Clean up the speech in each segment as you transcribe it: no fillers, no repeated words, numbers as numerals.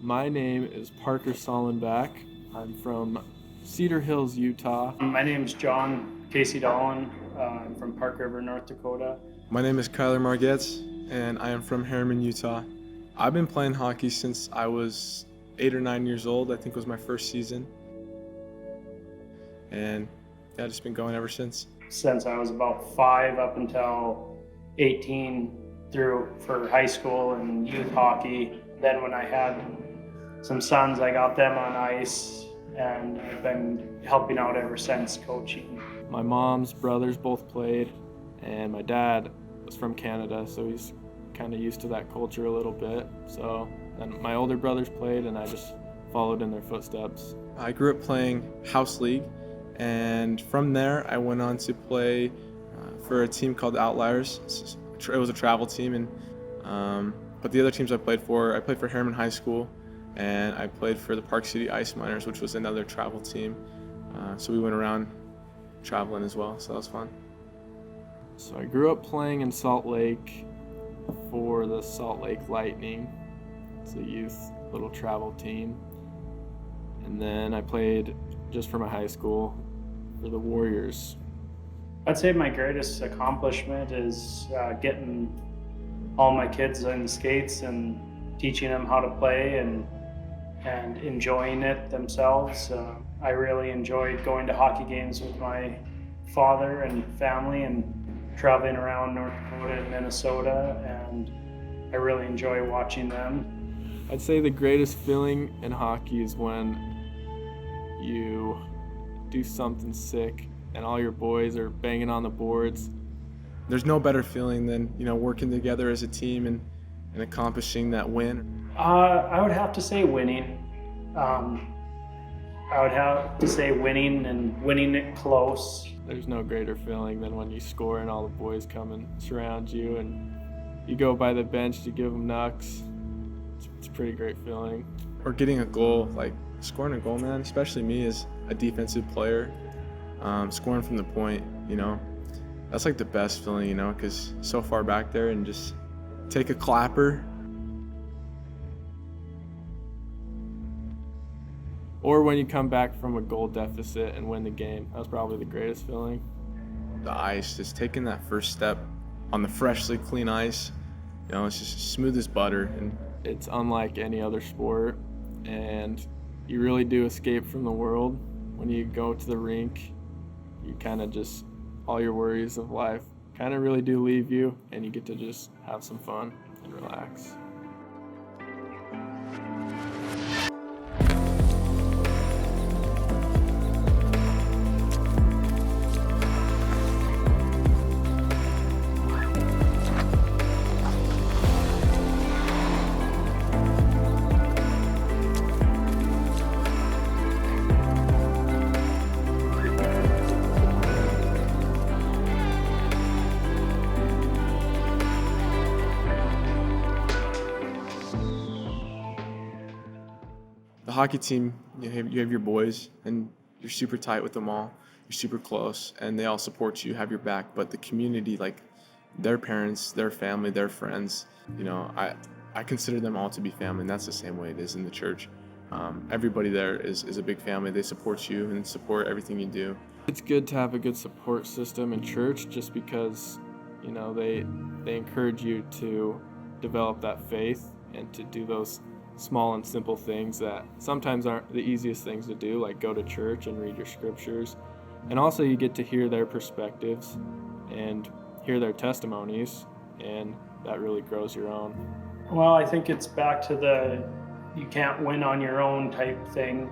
My name is Parker Sollenbach. I'm from Cedar Hills, Utah. My name is John Casey Dolan. I'm from Park River, North Dakota. My name is Kyler Margetz, and I am from Harriman, Utah. I've been playing hockey since I was 8 or 9 years old. I think was my first season. And yeah, just been going ever since. Since I was about 5 up until 18 through for high school and youth hockey. Then when I had some sons, I got them on ice, and I've been helping out ever since coaching. My mom's brothers both played, and my dad was from Canada, so he's kind of used to that culture a little bit. So then my older brothers played, and I just followed in their footsteps. I grew up playing house league, and from there I went on to play for a team called Outliers. It was a travel team, and but the other teams I played for Harriman High School, and I played for the Park City Ice Miners, which was another travel team. So we went around traveling as well, so that was fun. So I grew up playing in Salt Lake for the Salt Lake Lightning. It's a youth little travel team. And then I played just for my high school for the Warriors. I'd say my greatest accomplishment is getting all my kids in skates and teaching them how to play and enjoying it themselves. I really enjoyed going to hockey games with my father and family and traveling around North Dakota and Minnesota, and I really enjoy watching them. I'd say the greatest feeling in hockey is when you do something sick and all your boys are banging on the boards. There's no better feeling than working together as a team and accomplishing that win. I would have to say winning. I would have to say winning and winning it close. There's no greater feeling than when you score and all the boys come and surround you and you go by the bench to give them knucks. It's a pretty great feeling. Or getting a goal, like scoring a goal, man, especially me as a defensive player, scoring from the point, that's like the best feeling, because so far back there and just take a clapper. Or when you come back from a goal deficit and win the game. That was probably the greatest feeling. The ice, just taking that first step on the freshly clean ice, it's just smooth as butter. And it's unlike any other sport, and you really do escape from the world. When you go to the rink, you kind of just, all your worries of life kind of really do leave you, and you get to just have some fun and relax. the hockey team, you have your boys, and you're super tight with them all. You're super close, and they all support you, have your back. But the community, like their parents, their family, their friends, I consider them all to be family, and that's the same way it is in the church. Everybody there is a big family. They support you and support everything you do. It's good to have a good support system in church, just because they encourage you to develop that faith and to do those small and simple things that sometimes aren't the easiest things to do, like go to church and read your scriptures. And also you get to hear their perspectives and hear their testimonies, and that really grows your own. Well, I think it's back to you can't win on your own type thing.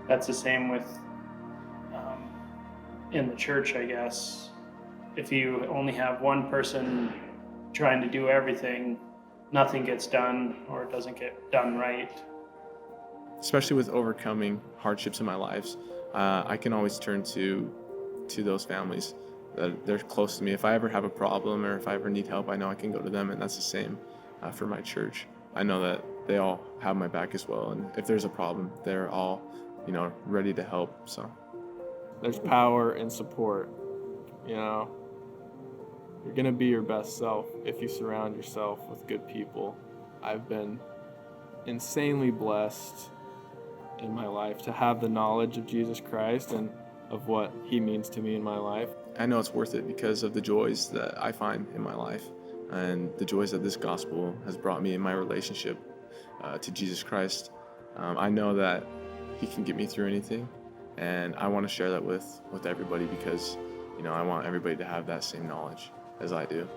That's the same with in the church, I guess. If you only have one person trying to do everything, nothing gets done or it doesn't get done right. Especially with overcoming hardships in my lives, I can always turn to those families that they're close to me. If I ever have a problem or if I ever need help, I know I can go to them, and that's the same for my church. I know that they all have my back as well, and if there's a problem, they're all, ready to help. So There's power in support. You know, you're going to be your best self if you surround yourself with good people. I've been insanely blessed in my life to have the knowledge of Jesus Christ and of what he means to me in my life. I know it's worth it because of the joys that I find in my life and the joys that this gospel has brought me in my relationship to Jesus Christ. I know that he can get me through anything, and I want to share that with everybody because, I want everybody to have that same knowledge as I do.